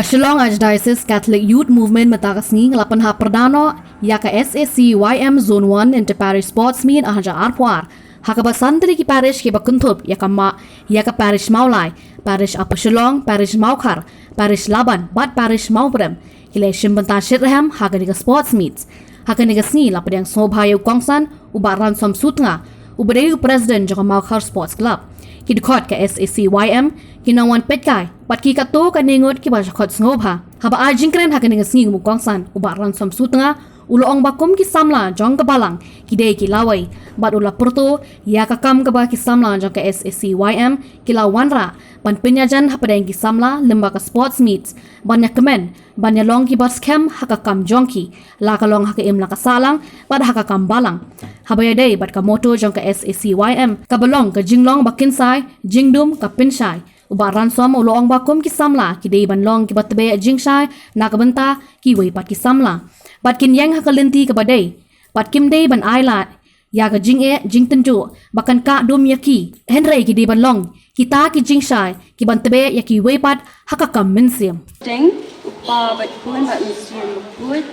Shillong Archdiocese Catholic Youth Movement matagasngi ngelapan ha perdana ya ka SACYM Zone 1 Inter Parish Sports Meet ahaja arpuar. Hakaba santri ki parish ki bakuntup ya ka parish Maulai, parish Upper Shillong, parish Maukar, parish Laban, bat parish Maubrem. Hilai shimbanta Shirham haga diga sports meets. Haga niga sni lapad yang sobhaya ukongsan ubaran som sutnga ubadai president jaka Maukar Sports Club. Kidkot ka SACYM kinawan petkai pat ki kato ka ningot ki baja khot ngobha haba ajing kren ha kaning sing mu kongsan ubaran som sutnga uloong bakum ki samla jong ka balang ki dei ki lawai bat ula porto ya ka kam ka ba ki samla jong ka SACYM ki lawanra ban penyajan ha padang ki samla lemba ka sports meets banyak kemen banyak long ki bas kem ha ka kam jongki la ka long ha ka im la ka salang bat ha ka kam balang haba ya dei bat ka moto jong ka SACYM ka balong ka jinglong bakinsai jingdum ka pinshai ubaran som uloong bakum ki samla ki dei ban long ki batbe jingshai na ka benta ki wei pat ki samla pat kin yang hakalenti ka badai pat kim dei ban aila ya ka jing tenju bakan ka dum yaki henrei ki dei ban long kita ki jingshai ki bantbe yaki wei pat hakakam mensiam Ding ba bat kun ba museum good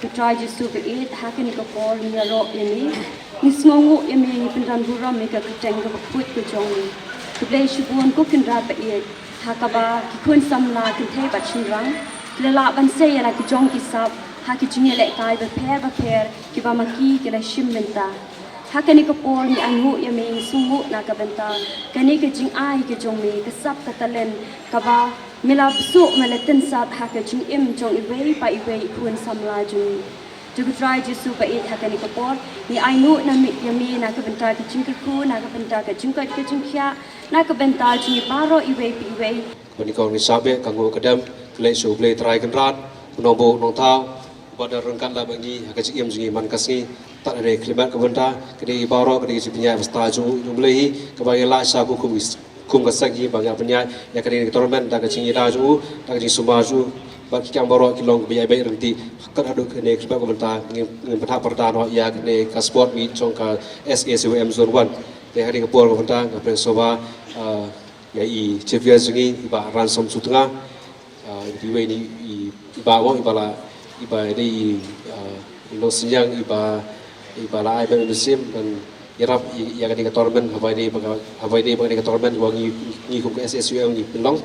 to try to super eat hakin ko por ni ro ini ni sngongu emi ni pindan bura me ka teng ka put ko jong Today shubun ko kindra ba eat hakaba ki kun samla kin thei ba chinrang lela ban se ya ki jong ki sap ha ki chinge le kai ba per ki ba maki ki la shimmenta hakani ko por ni anhu ya me sungu na ka benta kani ke jing ai ke jong me ka sap ka talen ka ba mila su mele ten sat ha ka jing im jong i wei kun samla jung to try to super eat hakani ko por ni ai nu na mi ya me na ka benta ki jing ku na ka benta ka jing ka jing khia na ka benta jing baro i wei Kini kau ni sabe kanggo kedam play show play try kan rat nombo nong tau pada rengkan la bagi hakaj im jingi man kasni tak ada klimat kebenta kedi baro kedi sipinya sta ju jumlehi kebagai la sa kum kasagi bagi apanya ya kedi tormen tak jingi da ju tak jingi sumaju bagi kang baro kilong biaya baik renti kan adu kedi klimat kebenta ngin patah perdana ya kedi ka sport meet chong ka SACYM Zone 1 te hari kapur kebenta ka soba ya i chefia zingi iba ransom sutnga diwe ni iba wong iba dei lo sinyang iba la ai ben musim dan irap ya ka tormen habai dei bagi ka tormen wangi ni ku SSUM ni pelong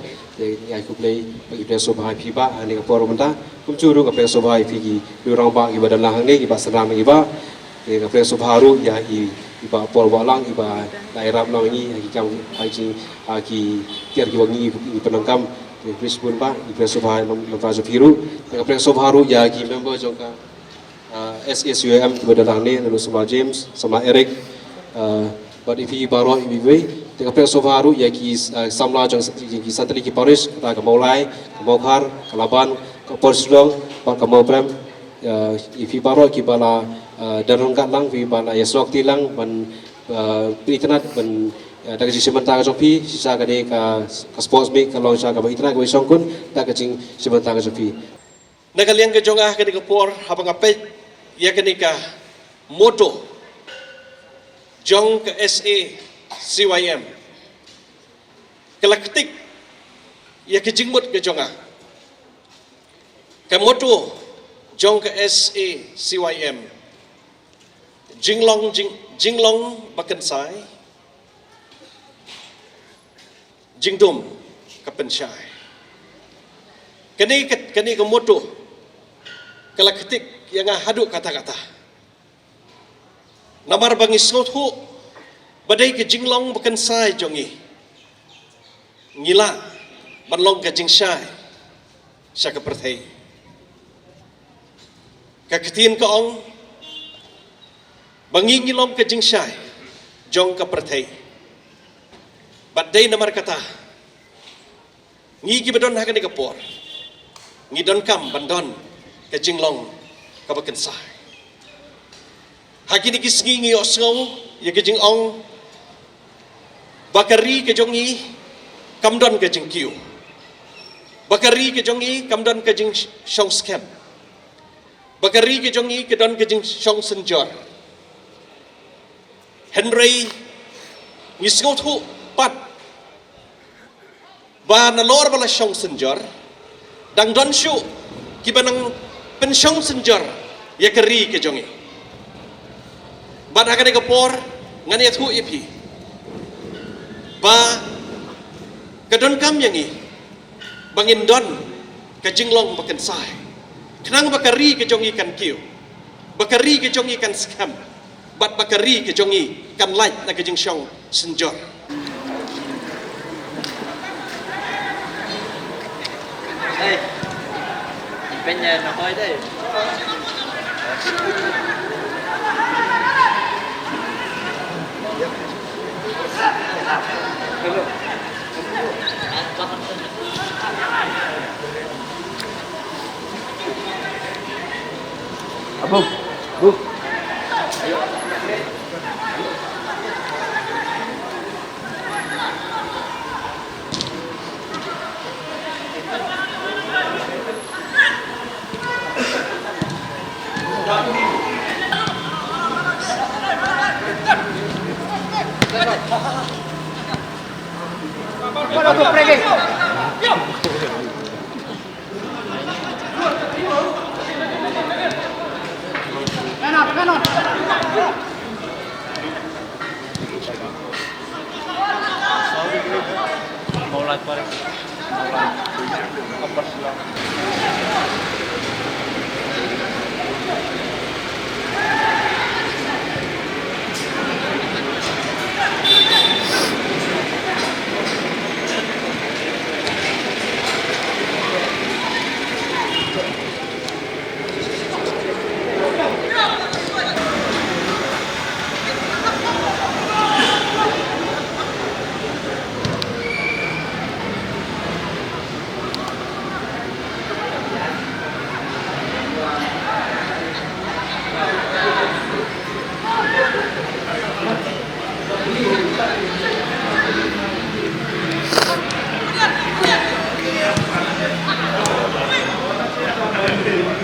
ya ku play bagi play so bahai piba ani ka por menta kum churu ka play so bahai pigi durang ba iba dan lahang ni iba seram iba ka play so baru ya iba por walang iba daerah nang ini aki tiar ki wangi penangkam Brisbane ba di Presobha Lembaga Biru ka Presobha ya ki member jongka SACYM kebedalang ni lalu sama James sama Eric but if you baro ibi ka Presobha ya ki samla jong ki santri ki parish ka Maulai ka Maukar ka Laban ka Porslong ka Maubrem if you baro ki bala darungkat lang vi bala yasok tilang ban prikanat ban daga simanta ka jopi sisa ka de ka sports meet ka long sa ka itna ka isong kun daga jing simanta ka jopi nagaliang ka jonga ka de ka por habang apet ya ka ni ka moto jong ka SACYM kalaktik ya ka jingmut ka jonga ka moto jong ka SACYM jinglong bakansai jingdum kapensyai kani ka moto kalaktik yang haduk kata-kata namar bangis ngothu badai ke jinglong bakansai jongi ngila banlong ka jingsyai sya ka perthai kakitin ka ong bangi ngilong ka jingsyai jong ka perthai badai namar kata ngi ki badon hakan ni kapor ngi don kam bandon ka jinglong ka bakansai hakini kisngi ngi osngau ya ka jingong bakari ka jongi kamdon ka jingkiu bakari ka jongi kamdon ka jing shong scam bakari ka jongi ka don ka jing shong senjor Henry ngisngot hu pat ba na lor bala shong senjor dang don syu kibanang pensyong senjor ya keri ke jongi bad hakan ke por ngani athu ipi ba kadon kam yangi bangin don ka jinglong bakan sai kenang bakari ke jongi kan kiu bakari ke jongi kan scam bat bakari ke jongi kan light na ke jingsyong senjor Đây, bên nhà nó hơi đây. Abu, bu. Para tu pregue.